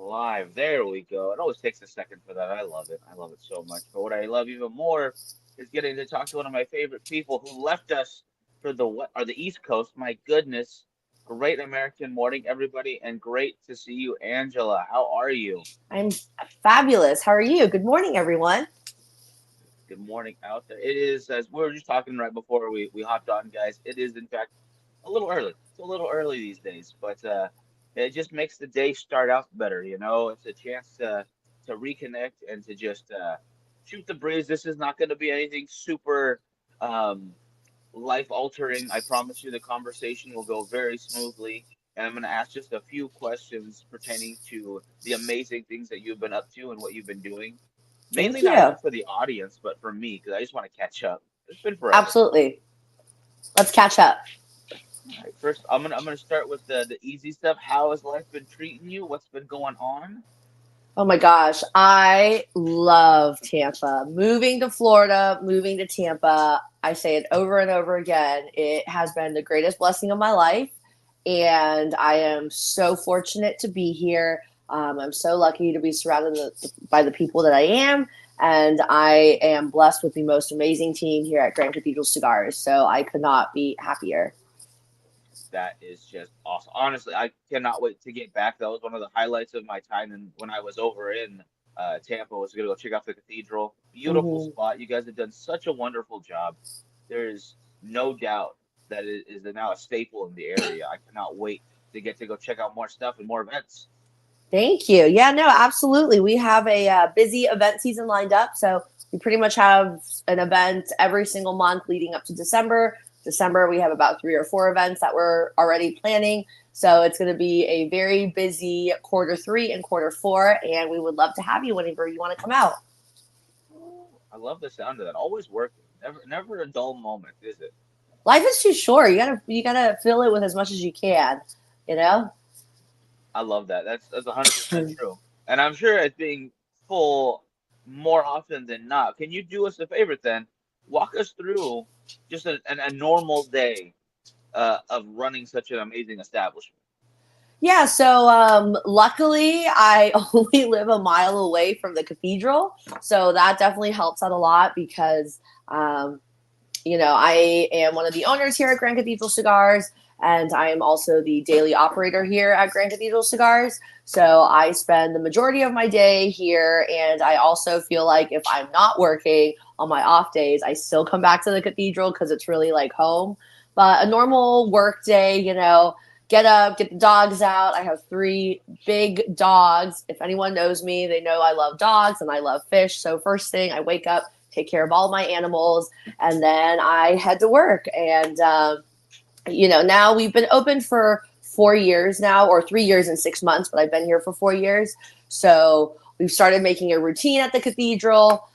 Live. There we go. It always takes a second for that. I love it. I love it so much. But what I love even more is getting to talk to one of my favorite people who left us for the East Coast. My goodness. Great American morning, everybody, and great to see you, Angela. How are you? I'm fabulous. How are you? Good morning, everyone. Good morning out there. It is, as we were just talking right before we hopped on, guys. It is, in fact, a little early. It's a little early these days, but it just makes the day start out better. It's a chance to reconnect and to just shoot the breeze. This is not going to be anything super um, life altering. I promise you, the conversation will go very smoothly. And I'm going to ask just a few questions pertaining to the amazing things that you've been up to and what you've been doing. Mainly Thank not you. even for the audience, but for me, because I just want to catch up. It's been forever. Absolutely. Let's catch up. All right, first I'm gonna start with the easy stuff. How has life been treating you? What's been going on? Oh my gosh, I love Tampa. Moving to Florida, moving to Tampa, I say it over and over again. It has been the greatest blessing of my life, and I am so fortunate to be here. I'm so lucky to be surrounded by the people that I am, and I am blessed with the most amazing team here at Grand Cathedral Cigars. So I could not be happier. That is just awesome. Honestly, I cannot wait to get back. That was one of the highlights of my time and when I was over in Tampa was gonna go check out the cathedral. Beautiful Hmm. spot. You guys have done such a wonderful job. There's no doubt that it is now a staple in the area. I cannot wait to get to go check out more stuff and more events. Thank you. Yeah, no, absolutely. We have a busy event season lined up. So we pretty much have an event every single month leading up to December. December, we have about 3 or 4 events that we're already planning. So it's going to be a very busy quarter 3 and quarter 4. And we would love to have you whenever you want to come out. Ooh, I love the sound of that. Always working. Never a dull moment, is it? Life is too short. You gotta fill it with as much as you can, you know? I love that. That's 100% true. And I'm sure it's being full more often than not. Can you do us a favor then? Walk us through just a normal day of running such an amazing establishment. Yeah, so luckily I only live a mile away from the cathedral. So that definitely helps out a lot because, I am one of the owners here at Grand Cathedral Cigars, and I am also the daily operator here at Grand Cathedral Cigars. So I spend the majority of my day here, and I also feel like if I'm not working on my off days, I still come back to the cathedral because it's really like home. But a normal work day, get up, get the dogs out. I have 3 big dogs. If anyone knows me, they know I love dogs and I love fish. So first thing, I wake up, take care of all my animals, and then I head to work. And now we've been open for 4 years now, or 3 years and 6 months, but I've been here for 4 years. So we've started making a routine at the cathedral.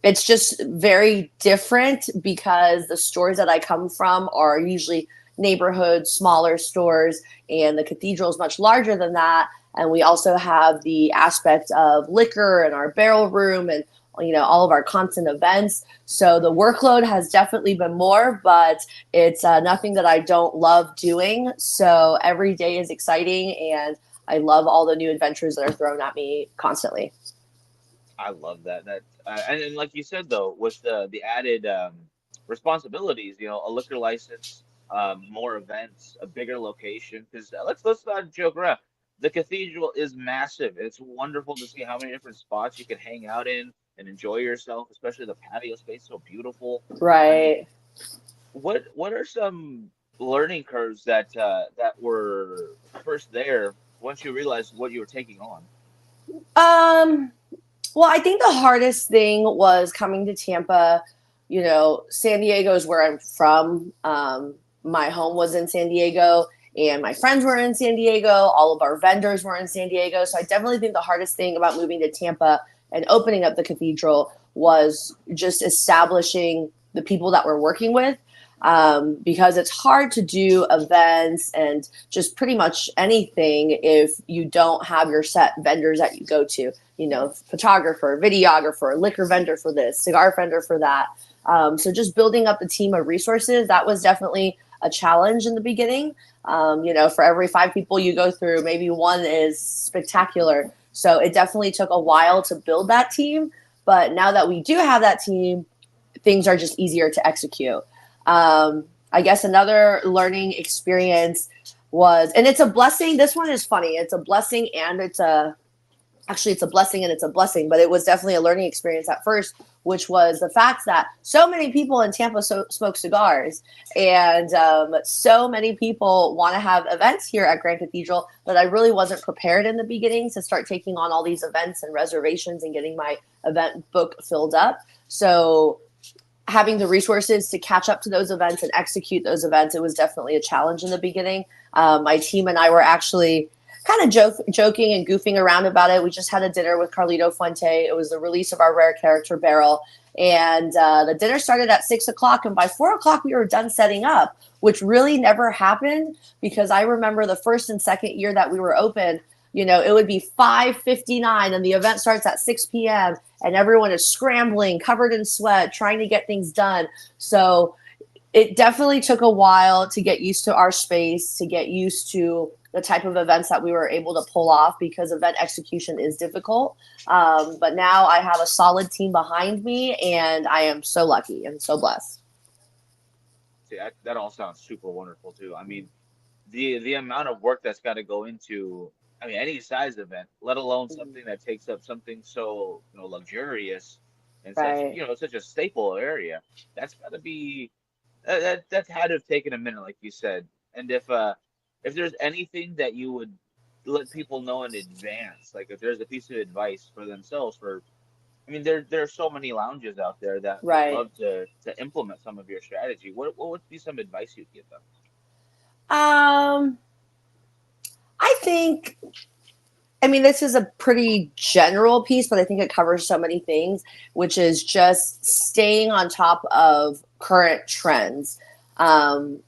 It's just very different because the stores that I come from are usually neighborhood, smaller stores, and the cathedral is much larger than that. And we also have the aspect of liquor and our barrel room and all of our constant events. So the workload has definitely been more, but it's nothing that I don't love doing. So every day is exciting, and I love all the new adventures that are thrown at me constantly. I love that. And like you said though, with the added responsibilities, a liquor license, more events, a bigger location. Because let's not joke around. The cathedral is massive. It's wonderful to see how many different spots you can hang out in and enjoy yourself, especially the patio space, so beautiful. I mean, Right. what are some learning curves that were first there once you realized what you were taking on? Um, well, I think the hardest thing was coming to Tampa. San Diego is where I'm from. My home was in San Diego, and my friends were in San Diego. All of our vendors were in San Diego. So I definitely think the hardest thing about moving to Tampa and opening up the cathedral was just establishing the people that we're working with. Because it's hard to do events and just pretty much anything if you don't have your set vendors that you go to. Photographer, videographer, liquor vendor for this, cigar vendor for that. So just building up the team of resources, that was definitely a challenge in the beginning. For every 5 people you go through, maybe one is spectacular. So it definitely took a while to build that team. But now that we do have that team, things are just easier to execute. I guess another learning experience was, and it's a blessing. This one is funny. It's a blessing and it's a blessing and it's a blessing, but it was definitely a learning experience at first, which was the fact that so many people in Tampa smoke cigars, and so many people want to have events here at Grand Cathedral that I really wasn't prepared in the beginning to start taking on all these events and reservations and getting my event book filled up. So having the resources to catch up to those events and execute those events, it was definitely a challenge in the beginning. My team and I were actually kind of joking and goofing around about it. We just had a dinner with Carlito Fuente. It was the release of our rare character barrel. And the dinner started at 6 o'clock. And by 4 o'clock, we were done setting up, which really never happened because I remember the first and second year that we were open, it would be 5:59 and the event starts at 6 p.m. and everyone is scrambling, covered in sweat, trying to get things done. So it definitely took a while to get used to our space, to get used to the type of events that we were able to pull off because event execution is difficult. But now I have a solid team behind me and I am so lucky and so blessed. See, that all sounds super wonderful too. I mean, the amount of work that's got to go into, I mean, any size event, let alone something that takes up something so, luxurious and such, Right. such a staple area. That's got to be that's had to have taken a minute, like you said. And if there's anything that you would let people know in advance, like if there's a piece of advice for themselves, I mean, there are so many lounges out there that would Right. love to implement some of your strategy. What would be some advice you'd give them? Um, I think, I mean, this is a pretty general piece, but I think it covers so many things, which is just staying on top of current trends. Um,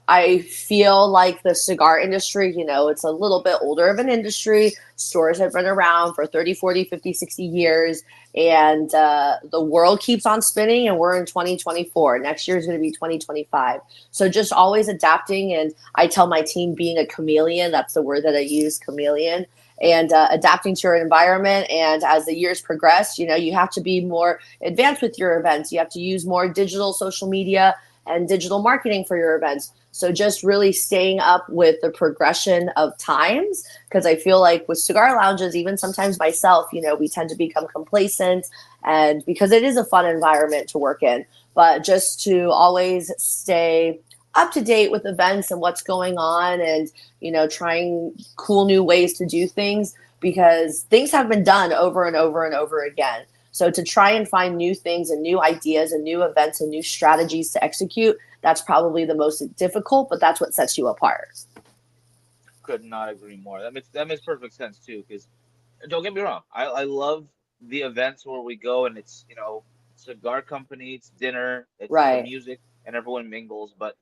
I feel like the cigar industry, it's a little bit older of an industry. Stores have been around for 30, 40, 50, 60 years. And the world keeps on spinning, and we're in 2024. Next year is going to be 2025. So just always adapting. And I tell my team being a chameleon, that's the word that I use, chameleon, and adapting to your environment. And as the years progress, you have to be more advanced with your events. You have to use more digital social media and digital marketing for your events. So just really staying up with the progression of times, because I feel like with cigar lounges, even sometimes myself, we tend to become complacent, and because it is a fun environment to work in, but just to always stay up to date with events and what's going on, and trying cool new ways to do things, because things have been done over and over and over again. So to try and find new things and new ideas and new events and new strategies to execute, that's probably the most difficult, but that's what sets you apart. Could not agree more. That makes perfect sense too. Because don't get me wrong, I love the events where we go and it's cigar company, it's dinner, it's the Right, music, and everyone mingles. But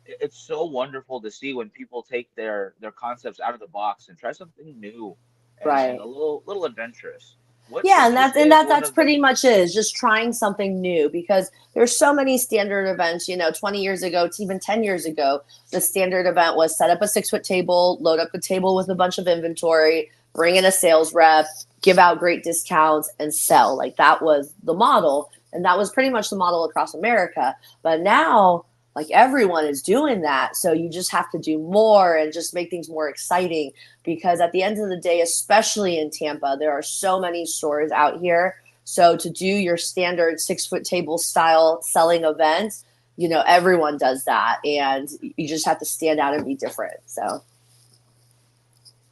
it's so wonderful to see when people take their concepts out of the box and try something new and right. a little adventurous. What Yeah, would and you that's say and is that one that's of the pretty much it, is just trying something new, because there's so many standard events, 20 years ago, it's even 10 years ago, the standard event was set up a 6 foot table, load up the table with a bunch of inventory, bring in a sales rep, give out great discounts and sell. Like that was the model. And that was pretty much the model across America. But now, like everyone is doing that. So you just have to do more and just make things more exciting, because at the end of the day, especially in Tampa, there are so many stores out here. So to do your standard 6 foot table style selling events, everyone does that. And you just have to stand out and be different. So,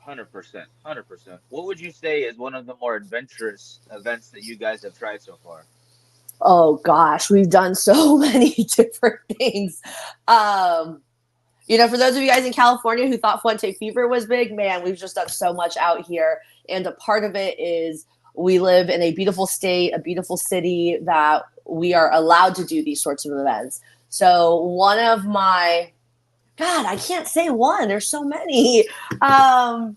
100%, 100%? What would you say is one of the more adventurous events that you guys have tried so far? oh gosh, we've done so many different things. Um, for those of you guys in California who thought Fuente Fever was big, man, we've just done so much out here. And a part of it is we live in a beautiful state, a beautiful city, that we are allowed to do these sorts of events. So one of my, God, I can't say one. There's so many. Um,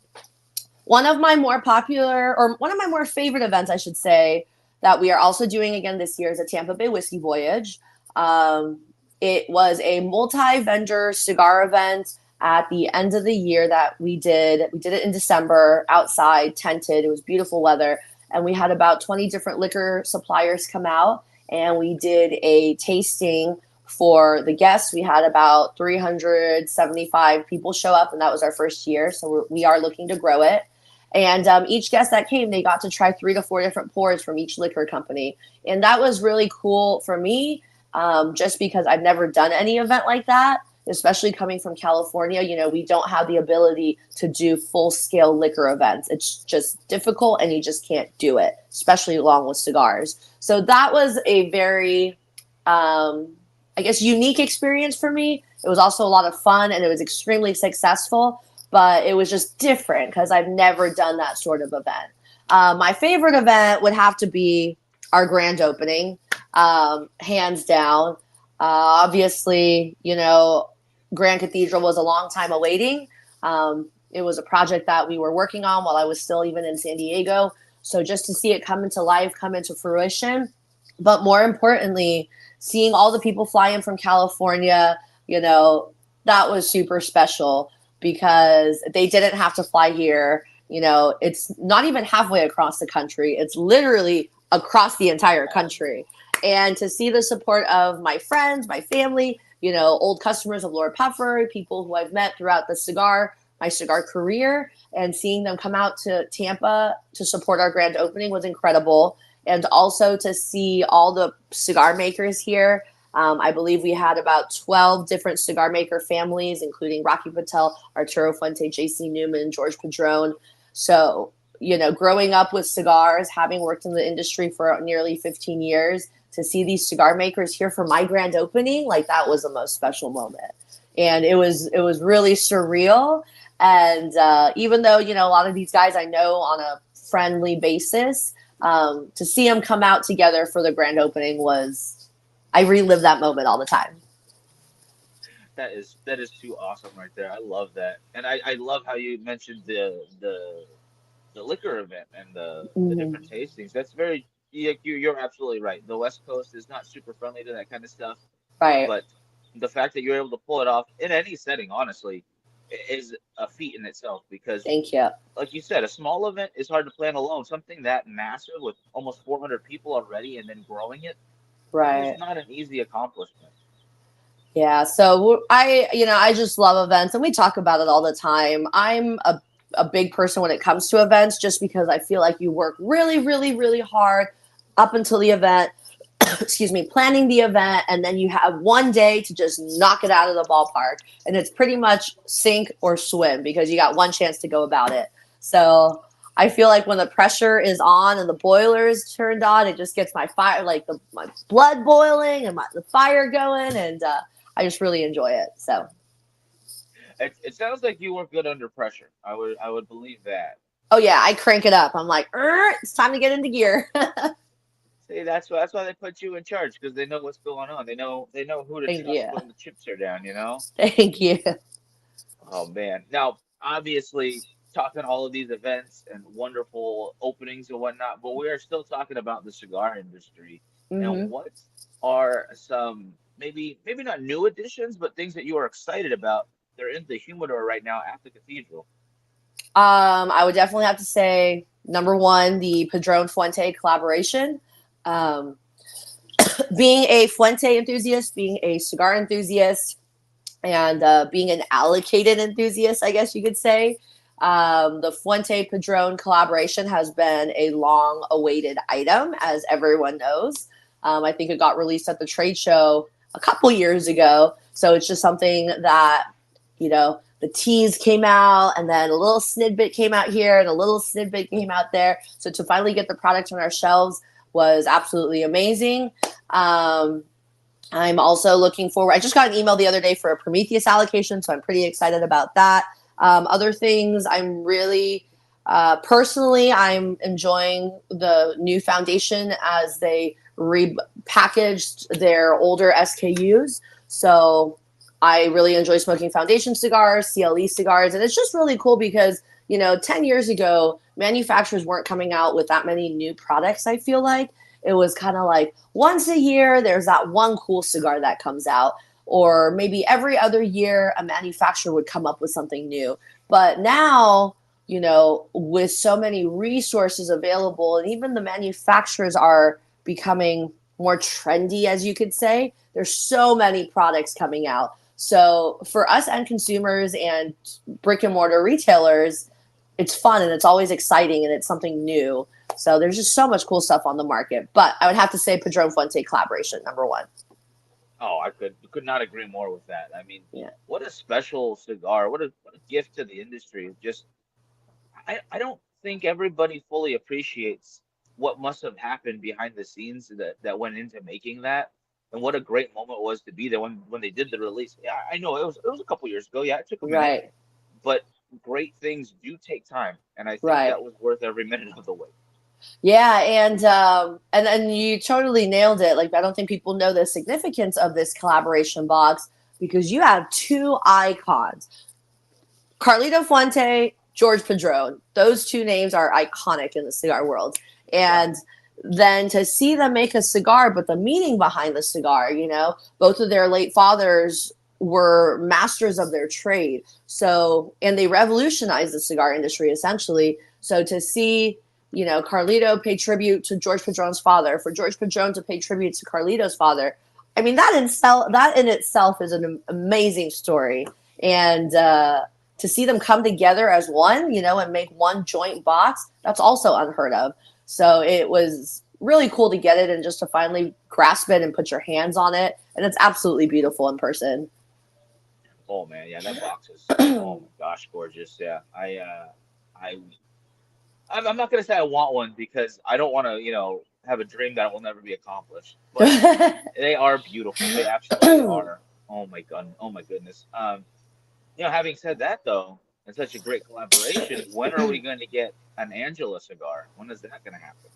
One of my more popular, or one of my more favorite events, I should say, that we are also doing again this year is a Tampa Bay Whiskey Voyage. Um, It was a multi-vendor cigar event at the end of the year that we did. We did it in December outside, tented. It was beautiful weather. And we had about 20 different liquor suppliers come out and we did a tasting for the guests. We had about 375 people show up, and that was our first year. So we are looking to grow it. And each guest that came, they got to try 3 to 4 different pours from each liquor company. And that was really cool for me, just because I've never done any event like that, especially coming from California. You know, we don't have the ability to do full scale liquor events. It's just difficult and you just can't do it, especially along with cigars. So that was a very, I guess, unique experience for me. It was also a lot of fun and it was extremely successful, but it was just different because I've never done that sort of event. My favorite event would have to be our grand opening, hands down. Obviously, you know, Grand Cathedral was a long time awaiting. It was a project that we were working on while I was still even in San Diego. So just to see it come into life, come into fruition, but more importantly, seeing all the people fly in from California, you know, that was super special because they didn't have to fly here. You know, it's not even halfway across the country. It's literally across the entire country. And to see the support of my friends, my family, you know, old customers of Lord Puffer, people who I've met throughout my cigar career, and seeing them come out to Tampa to support our grand opening was incredible. And also to see all the cigar makers here. I believe we had about 12 different cigar maker families, including Rocky Patel, Arturo Fuente, JC Newman, George Padron. So, you know, growing up with cigars, having worked in the industry for nearly 15 years, to see these cigar makers here for my grand opening, like that was the most special moment. And it was really surreal. And even though, you know, a lot of these guys I know on a friendly basis, to see them come out together for the grand opening I relive that moment all the time. That is too awesome right there. I love that, and I love how you mentioned the liquor event and the different Mhm. tastings. That's very you're absolutely right. The West Coast is not super friendly to that kind of stuff, Right. but the fact that you're able to pull it off in any setting, honestly, is a feat in itself. Because, Thank you. like you said, a small event is hard to plan alone. Something that massive with almost 400 people already and then growing it, that is Right. not an easy accomplishment. Yeah. So I just love events and we talk about it all the time. I'm a big person when it comes to events just because I feel like you work really, really, really hard up until the event, excuse me, planning the event, and then you have one day to just knock it out of the ballpark. And it's pretty much sink or swim because you got one chance to go about it. So I feel like when the pressure is on and the boiler is turned on, it just gets my fire, like my blood boiling and the fire going. And I just really enjoy it. So, It sounds like you work good under pressure. I would believe that. oh yeah, I crank it up. I'm like, it's time to get into gear. See, that's why they put you in charge, because they know what's going on. They know who to Thank trust you. when the chips are down, you know? Thank you. Oh man. Now, obviously, talking all of these events and wonderful openings and whatnot, but we are still talking about the cigar industry. And Hmm. what are some maybe not new additions, but things that you are excited about? They're in the humidor right now at the cathedral. I would definitely have to say number one, the Padron Fuente collaboration. Um, being a Fuente enthusiast, being a cigar enthusiast, and being an allocated enthusiast, I guess you could say, the Fuente Padron collaboration has been a long awaited item, as everyone knows. I think it got released at the trade show a couple years ago. So it's just something that, you know, the teas came out and then a little snidbit came out here and a little snidbit came out there. So to finally get the product on our shelves was absolutely amazing. Um, I'm also looking forward. I just got an email the other day for a Prometheus allocation, so I'm pretty excited about that. Other things, I'm really personally, I'm enjoying the new foundation as they repackaged their older SKUs. So I really enjoy smoking foundation cigars, CLE cigars, and it's just really cool because 10 years ago, manufacturers weren't coming out with that many new products. I feel like, it was kind of like once a year, there's that one cool cigar that comes out, or maybe every other year, a manufacturer would come up with something new. But now, with so many resources available, and even the manufacturers are becoming more trendy, as you could say, there's so many products coming out. So for us end consumers and brick and mortar retailers, it's fun and it's always exciting and it's something new. So there's just so much cool stuff on the market. But I would have to say Padron Fuente collaboration, number one. Oh, I could not agree more with that. I mean, Yeah. what a special cigar! What a gift to the industry. Just I don't think everybody fully appreciates what must have happened behind the scenes that went into making that, and what a great moment it was to be there when they did the release. Yeah, I know it was a couple years ago. Yeah, it took a minute, Right. but great things do take time, and I think Right. that was worth every minute of the wait. Yeah, and you totally nailed it. Like I don't think people know the significance of this collaboration box because you have two icons. Carlito Fuente, George Padron. Those two names are iconic in the cigar world. Yeah. And then to see them make a cigar, but the meaning behind the cigar, both of their late fathers were masters of their trade. So, and they revolutionized the cigar industry essentially. So to see, Carlito pay tribute to George Padron's father, for George Padron to pay tribute to Carlito's father, I mean, that in itself is an amazing story. And, to see them come together as one, and make one joint box, that's also unheard of. So it was really cool to get it and just to finally grasp it and put your hands on it. And it's absolutely beautiful in person. Oh man, yeah, that box is oh my gosh, gorgeous. Yeah, I I'm not gonna say I want one because I don't want to, have a dream that will never be accomplished. But they are beautiful. They absolutely are. Oh my goodness. Having said that though, it's such a great collaboration. When are we going to get an Angela cigar? When is that going to happen?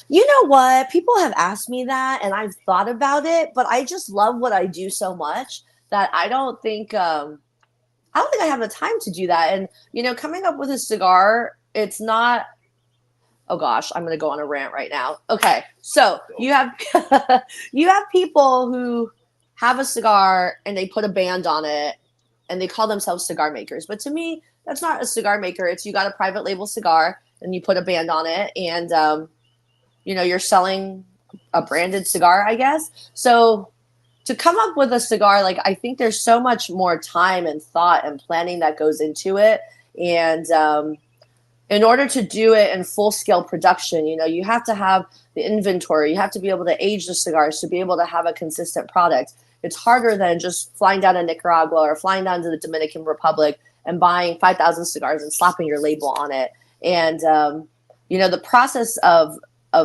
You know what? People have asked me that, and I've thought about it, but I just love what I do so much that I don't think I have the time to do that. And coming up with a cigar, it's not. Oh gosh, I'm going to go on a rant right now. Okay, so Go. you have you have people who have a cigar and they put a band on it, and they call themselves cigar makers. But to me, that's not a cigar maker. It's you got a private label cigar and you put a band on it, and you're selling a branded cigar, I guess. So to come up with a cigar, like I think there's so much more time and thought and planning that goes into it. And in order to do it in full scale production, you have to have the inventory. You have to be able to age the cigars to be able to have a consistent product. It's harder than just flying down to Nicaragua or flying down to the Dominican Republic and buying 5,000 cigars and slapping your label on it. And the process of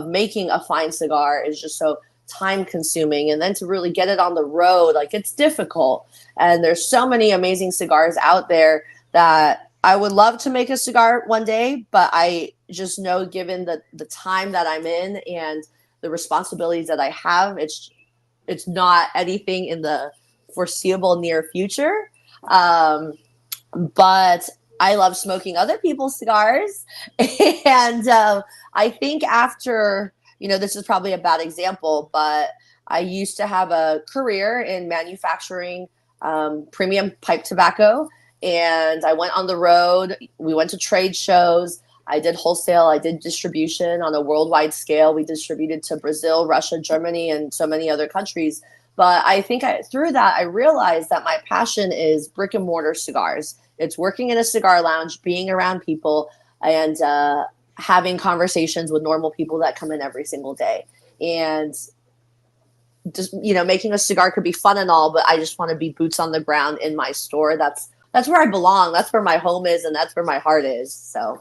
making a fine cigar is just so time consuming, and then to really get it on the road, like it's difficult. And there's so many amazing cigars out there that I would love to make a cigar one day, but I just know, given the time that I'm in and the responsibilities that I have, it's not anything in the foreseeable near future. But I love smoking other people's cigars. And I think after, this is probably a bad example, but I used to have a career in manufacturing premium pipe tobacco. And I went on the road. We went to trade shows. I did wholesale. I did distribution on a worldwide scale. We distributed to Brazil, Russia, Germany, and so many other countries. But I think through that, I realized that my passion is brick and mortar cigars. It's working in a cigar lounge, being around people, and having conversations with normal people that come in every single day. And just, making a cigar could be fun and all, but I just want to be boots on the ground in my store. That's where I belong. That's where my home is, and that's where my heart is. So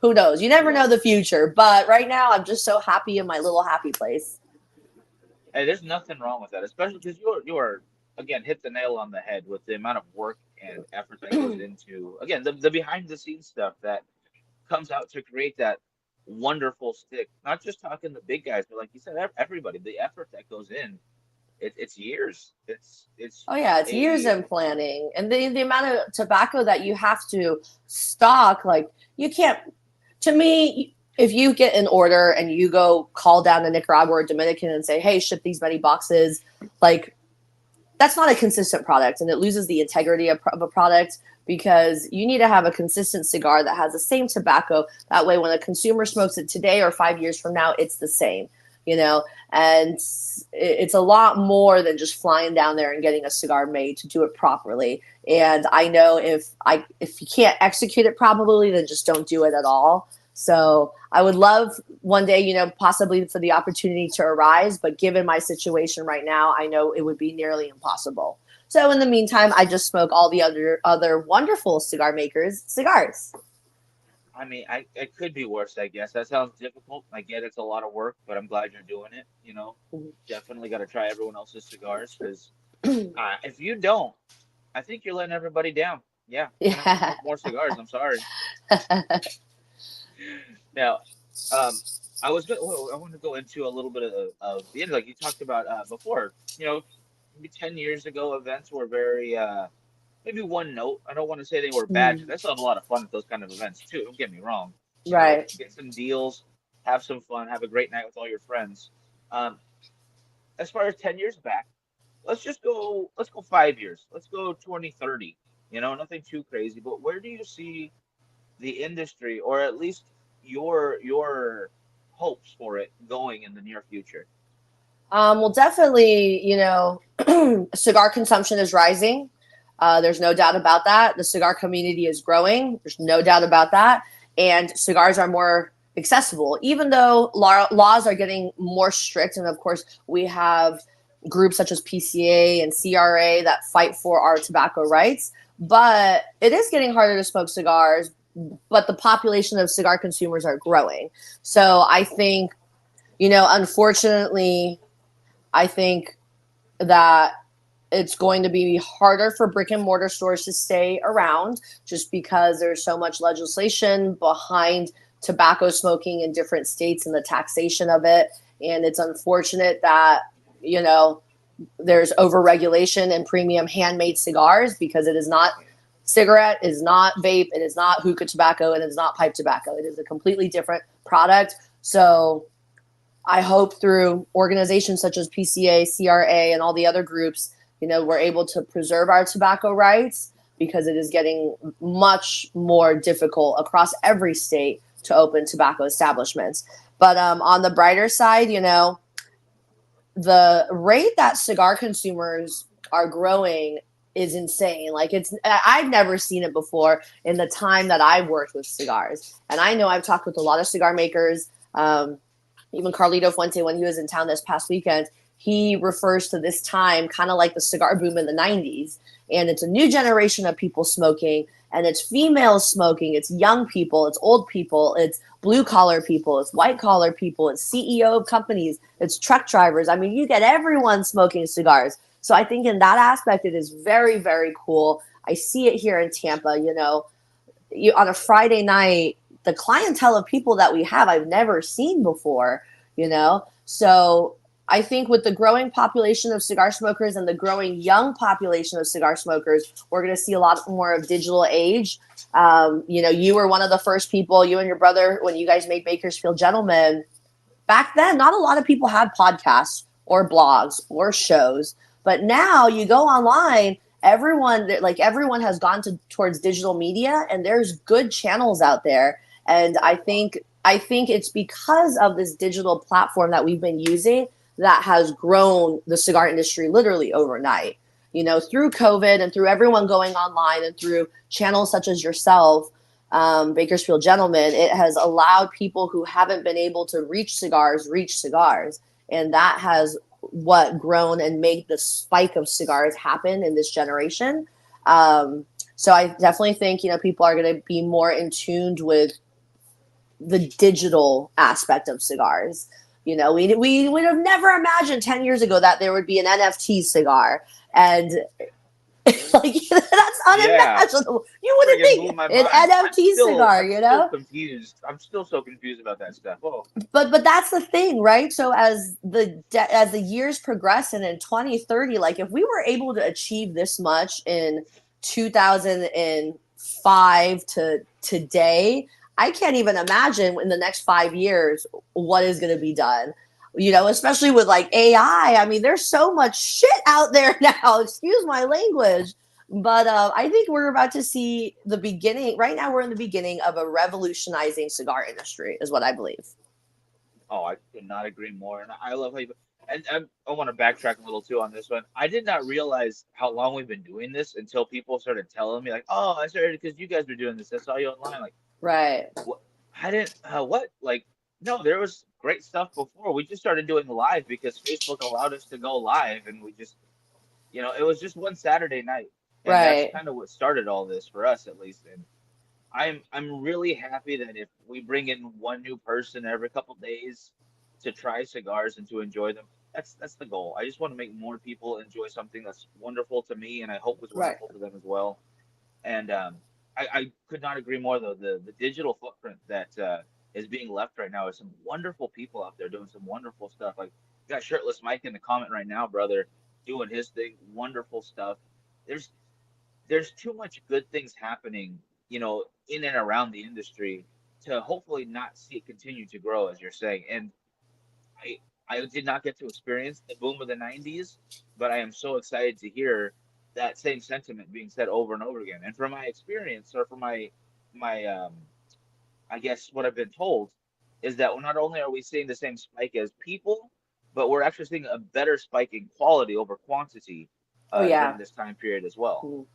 who knows? You never know the future. But right now, I'm just so happy in my little happy place. Hey, there's nothing wrong with that, especially because you're again hit the nail on the head with the amount of work and effort that goes into again the behind the scenes stuff that comes out to create that wonderful stick. Not just talking the big guys, but like you said, everybody. The effort that goes in, it's years. It's Oh yeah, it's years a in planning, and the amount of tobacco that you have to stock. Like you can't. To me, if you get an order and you go call down to Nicaragua or Dominican and say, hey, ship these many boxes, like that's not a consistent product, and it loses the integrity of a product, because you need to have a consistent cigar that has the same tobacco. That way, when a consumer smokes it today or 5 years from now, it's the same, you know? And it's a lot more than just flying down there and getting a cigar made to do it properly. And I know if you can't execute it properly, then just don't do it at all. So I would love one day, you know, possibly for the opportunity to arise, but given my situation right now, I know it would be nearly impossible. So in the meantime, I just smoke all the other wonderful cigar makers' cigars. I mean, it could be worse, I guess. That sounds difficult. I get it's a lot of work, but I'm glad you're doing it. You know, definitely got to try everyone else's cigars because if you don't, I think you're letting everybody down. Yeah, you're gonna have to Yeah. smoke more cigars. I'm sorry. Now, I want to go into a little bit of the end, like you talked about before. You know, maybe 10 years ago, events were very maybe one note. I don't want to say they were bad because I still have a lot of fun at those kind of events too. Don't get me wrong. You know, Right. get some deals, have some fun, have a great night with all your friends. Um, as far as 10 years back, let's go 5 years. Let's go 2030. You know, nothing too crazy, but where do you see the industry, or at least your hopes for it going in the near future? Well, definitely, you know, cigar consumption is rising. There's no doubt about that. The cigar community is growing. There's no doubt about that. And cigars are more accessible, even though laws are getting more strict. And of course, we have groups such as PCA and CRA that fight for our tobacco rights. But it is getting harder to smoke cigars, but the population of cigar consumers are growing. So I think, you know, unfortunately, I think that it's going to be harder for brick and mortar stores to stay around just because there's so much legislation behind tobacco smoking in different states and the taxation of it. And it's unfortunate that, you know, there's overregulation in premium handmade cigars because it is not cigarette, it is not vape, it is not hookah tobacco, and it is not pipe tobacco. It is a completely different product. So I hope through organizations such as PCA, CRA, and all the other groups, you know, we're able to preserve our tobacco rights because it is getting much more difficult across every state to open tobacco establishments. But on the brighter side, you know, the rate that cigar consumers are growing is insane. Like I've never seen it before in the time that I've worked with cigars. And I know I've talked with a lot of cigar makers. Even Carlito Fuente, when he was in town this past weekend, he refers to this time kind of like the cigar boom in the 90s. And it's a new generation of people smoking, and it's females smoking, it's young people, it's old people, it's blue collar people, it's white collar people, it's CEO of companies, it's truck drivers. I mean, you get everyone smoking cigars. So I think in that aspect, it is very, very cool. I see it here in Tampa, you know, on a Friday night, the clientele of people that we have, I've never seen before, you know? So I think with the growing population of cigar smokers and the growing young population of cigar smokers, we're going to see a lot more of digital age. You know, you were one of the first people, you and your brother, when you guys made Bakersfield Gentlemen. Back then, not a lot of people had podcasts or blogs or shows. But now you go online, everyone has gone towards digital media, and there's good channels out there. And I think it's because of this digital platform that we've been using that has grown the cigar industry literally overnight. You know, through COVID and through everyone going online and through channels such as yourself, Bakersfield Gentlemen, it has allowed people who haven't been able to reach cigars, and that has what grown and made the spike of cigars happen in this generation. So I definitely think, you know, people are going to be more in tuned with the digital aspect of cigars. You know, we would have never imagined 10 years ago that there would be an NFT cigar. And like that's Yeah, unimaginable. You wouldn't friggin' blew think my an mind. NFT cigar, I'm you still know? confused. I'm still so confused about that stuff. Oh, But that's the thing, right? So as the years progress, and in 2030, like if we were able to achieve this much in 2005 to today, I can't even imagine in the next 5 years what is going to be done. Especially with like AI. I mean, there's so much shit out there now. Excuse my language. But I think we're about to see the beginning. Right now, we're in the beginning of a revolutionizing cigar industry, is what I believe. Oh, I could not agree more. And I love how you, and I want to backtrack a little too on this one. I did not realize how long we've been doing this until people started telling me, like, oh, I started because you guys were doing this. I saw you online. Like, Right. what? I didn't, what? Like, no, there was great stuff before. We just started doing live because Facebook allowed us to go live. And we just, it was just one Saturday night. And that's Right. kind of what started all this for us, at least. And I'm really happy that if we bring in one new person every couple days to try cigars and to enjoy them, that's the goal. I just want to make more people enjoy something that's wonderful to me, and I hope was Right. wonderful to them as well. And I could not agree more though. The digital footprint that is being left right now is some wonderful people out there doing some wonderful stuff. Like you got shirtless Mike in the comment right now, brother, doing his thing, wonderful stuff. There's there's too much good things happening, in and around the industry to hopefully not see it continue to grow, as you're saying. And I I did not get to experience the boom of the '90s, but I am so excited to hear that same sentiment being said over and over again. And from my experience, or from my I guess what I've been told is that not only are we seeing the same spike as people, but we're actually seeing a better spike in quality over quantity Oh, yeah. during this time period as well. Mm.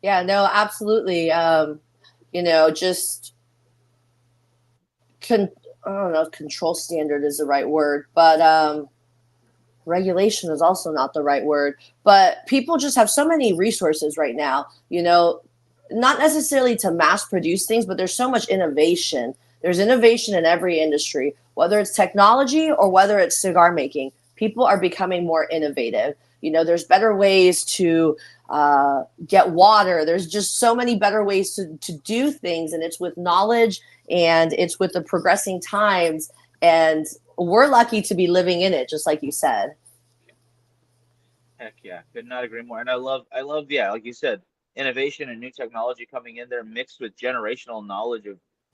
Yeah, no, absolutely. Just con- I don't know if control standard is the right word, but regulation is also not the right word. But people just have so many resources right now, not necessarily to mass produce things, but there's so much innovation. There's innovation in every industry, whether it's technology or whether it's cigar making. People are becoming more innovative. There's better ways to get water. There's just so many better ways to do things. And it's with knowledge and it's with the progressing times. And we're lucky to be living in it, just like you said. Heck yeah, could not agree more. And yeah, like you said, innovation and new technology coming in there mixed with generational knowledge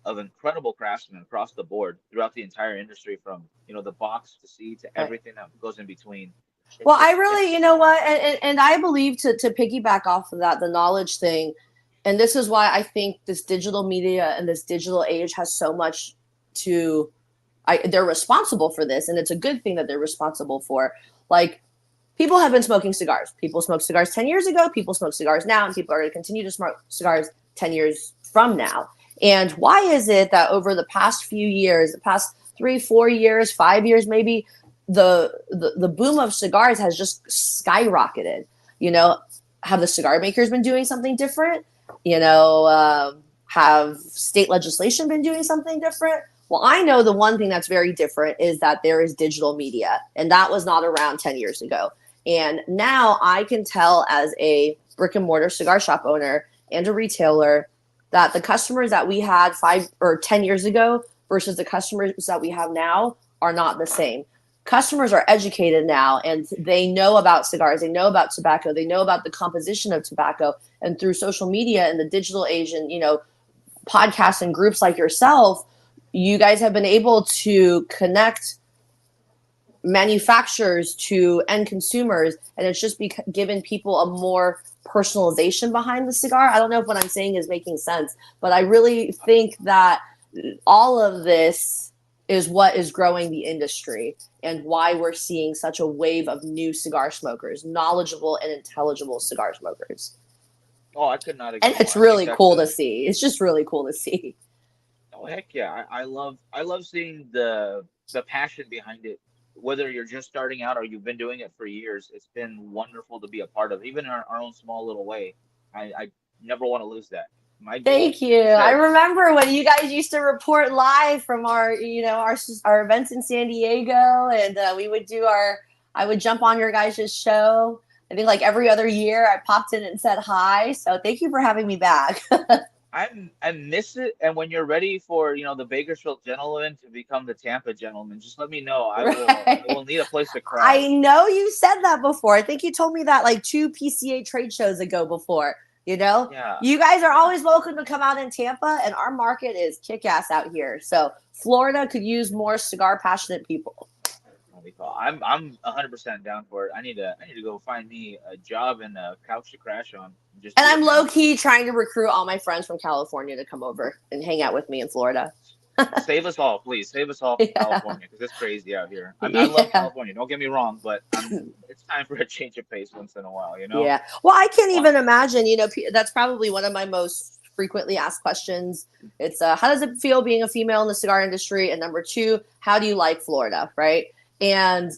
of incredible craftsmen across the board throughout the entire industry, from the box to seed to Right. everything that goes in between. It's Well, I just really, it's you know what, and I believe to piggyback off of that, the knowledge thing, and this is why I think this digital media and this digital age has so much to, they're responsible for this, and it's a good thing that they're responsible for. Like, people have been smoking cigars. People smoked cigars 10 years ago. People smoke cigars now, and people are going to continue to smoke cigars 10 years from now. And why is it that over the past few years, the past 3, 4 years, 5 years, maybe the boom of cigars has just skyrocketed? Have the cigar makers been doing something different? Have state legislation been doing something different? Well, I know the one thing that's very different is that there is digital media, and that was not around 10 years ago. And now I can tell as a brick and mortar cigar shop owner and a retailer that the customers that we had 5 or 10 years ago versus the customers that we have now are not the same. Customers are educated now and they know about cigars, they know about tobacco, they know about the composition of tobacco. And through social media and the digital age and, podcasts and groups like yourself, you guys have been able to connect manufacturers to end consumers, and it's just given people a more personalization behind the cigar. I don't know if what I'm saying is making sense, but I really think that all of this is what is growing the industry and why we're seeing such a wave of new cigar smokers, knowledgeable and intelligible cigar smokers. Oh, I could not And agree it's more. I think really that's cool to a see. It's just really cool to see. Oh heck yeah. I love seeing the passion behind it. Whether you're just starting out or you've been doing it for years, it's been wonderful to be a part of, even in our own small little way. I never want to lose that. My goal, Thank you. like you I said, remember when you guys used to report live from our events in San Diego, and we would do our. I would jump on your guys' show. I think like every other year, I popped in and said hi. So thank you for having me back. I miss it. And when you're ready for, the Bakersfield gentleman to become the Tampa gentleman, just let me know. I will Right. need a place to crash. I know you said that before. I think you told me that like two PCA trade shows ago before. You know, Yeah. you guys are always welcome to come out in Tampa, and our market is kick-ass out here. So Florida could use more cigar passionate people. I'm 100% down for it. I need to go find me a job and a couch to crash on. Just And do I'm it low now. key trying to recruit all my friends from California to come over and hang out with me in Florida. Save us all, please. Save us all from Yeah. California because it's crazy out here. I love Yeah. California. Don't get me wrong, but it's time for a change of pace once in a while. You know? Yeah. Well, I can't Why? even imagine, that's probably one of my most frequently asked questions. It's how does it feel being a female in the cigar industry? And number two, how do you like Florida? Right. And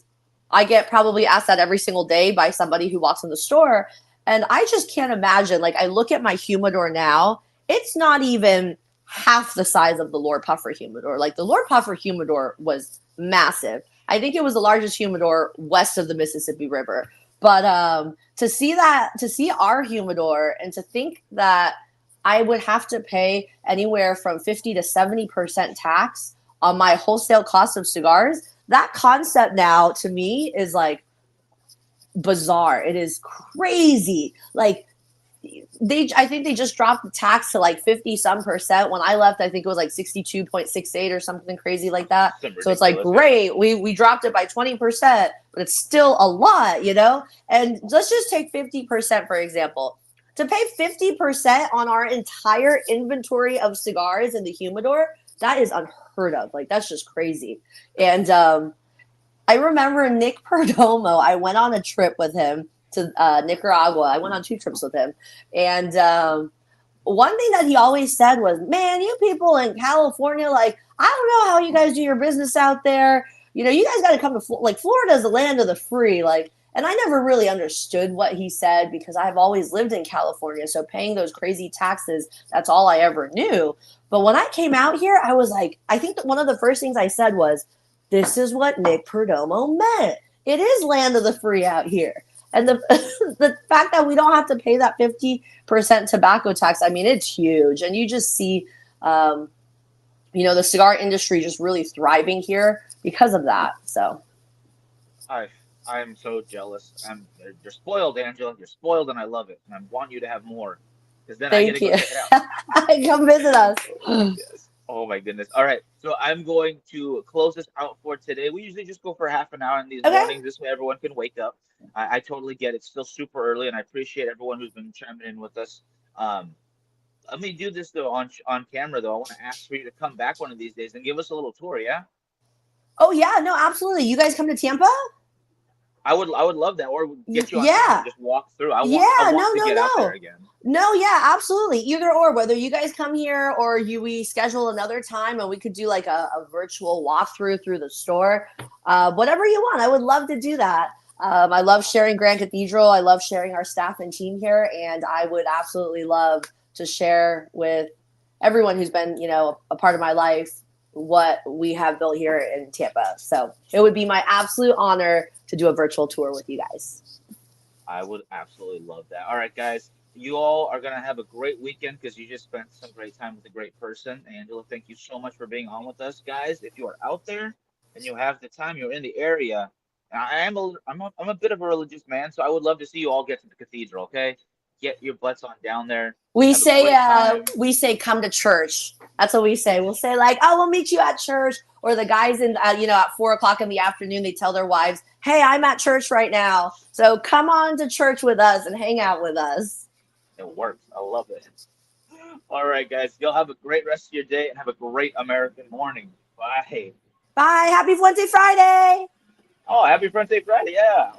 I get probably asked that every single day by somebody who walks in the store. And I just can't imagine. Like, I look at my humidor now, it's not even half the size of the Lord Puffer humidor. Like, the Lord Puffer humidor was massive. I think it was the largest humidor west of the Mississippi River. But to see our humidor and to think that I would have to pay anywhere from 50 to 70% tax on my wholesale cost of cigars, that concept now to me is like bizarre. It is crazy. Like, I think they just dropped the tax to like 50 some percent. When I left, I think it was like 62.68 or something crazy like that. Some So it's like, ridiculous. Yeah. great, we dropped it by 20%, but it's still a lot, you know? And let's just take 50%, for example. To pay 50% on our entire inventory of cigars in the humidor, that is unheard of. Like, that's just crazy. And I remember Nick Perdomo, I went on a trip with him to Nicaragua. I went on 2 trips with him. And one thing that he always said was, man, you people in California, like, I don't know how you guys do your business out there. You know, you guys got to come to like, Florida is the land of the free. Like, and I never really understood what he said because I've always lived in California. So paying those crazy taxes, that's all I ever knew. But when I came out here, I was like, I think that one of the first things I said was, this is what Nick Perdomo meant. It is land of the free out here. And the the fact that we don't have to pay that 50% tobacco tax, I mean, it's huge. And you just see, the cigar industry just really thriving here because of that. So I I'm so jealous. You're spoiled, Angela. You're spoiled, and I love it. And I want you to have more, because then I get to thank go you. check it out. Come visit us. Yes. Oh my goodness. All right. So I'm going to close this out for today. We usually just go for half an hour in these Okay. mornings. This way everyone can wake up. I totally get it. It's still super early, and I appreciate everyone who's been chiming in with us. Um, Let me do this though on camera though. I want to ask for you to come back one of these days and give us a little tour. Yeah. Oh, yeah. No, absolutely. You guys come to Tampa? I would love that, or get you on camera Yeah. and just walk through. I Yeah. want No, to no, get out there no. again. No, yeah, absolutely. Either or, whether you guys come here or we schedule another time and we could do like a virtual walkthrough through the store, whatever you want. I would love to do that. I love sharing Grand Cathedral. I love sharing our staff and team here, and I would absolutely love to share with everyone who's been, a part of my life what we have built here in Tampa. So it would be my absolute honor to do a virtual tour with you guys. I would absolutely love that. All right, guys. You all are going to have a great weekend because you just spent some great time with a great person. Angela, thank you so much for being on with us, guys. If you are out there and you have the time, you're in the area. And I'm a bit of a religious man, so I would love to see you all get to the cathedral. Okay, get your butts on down there. We Have a say great time. come to church. That's what we say. We'll say like, oh, we'll meet you at church. Or the guys at 4 o'clock in the afternoon, they tell their wives, hey, I'm at church right now. So come on to church with us and hang out with us. It works. I love it. All right, guys. You'll have a great rest of your day and have a great American morning. Bye. Bye. Happy Fuente Friday. Oh, happy Friday, Friday. Yeah.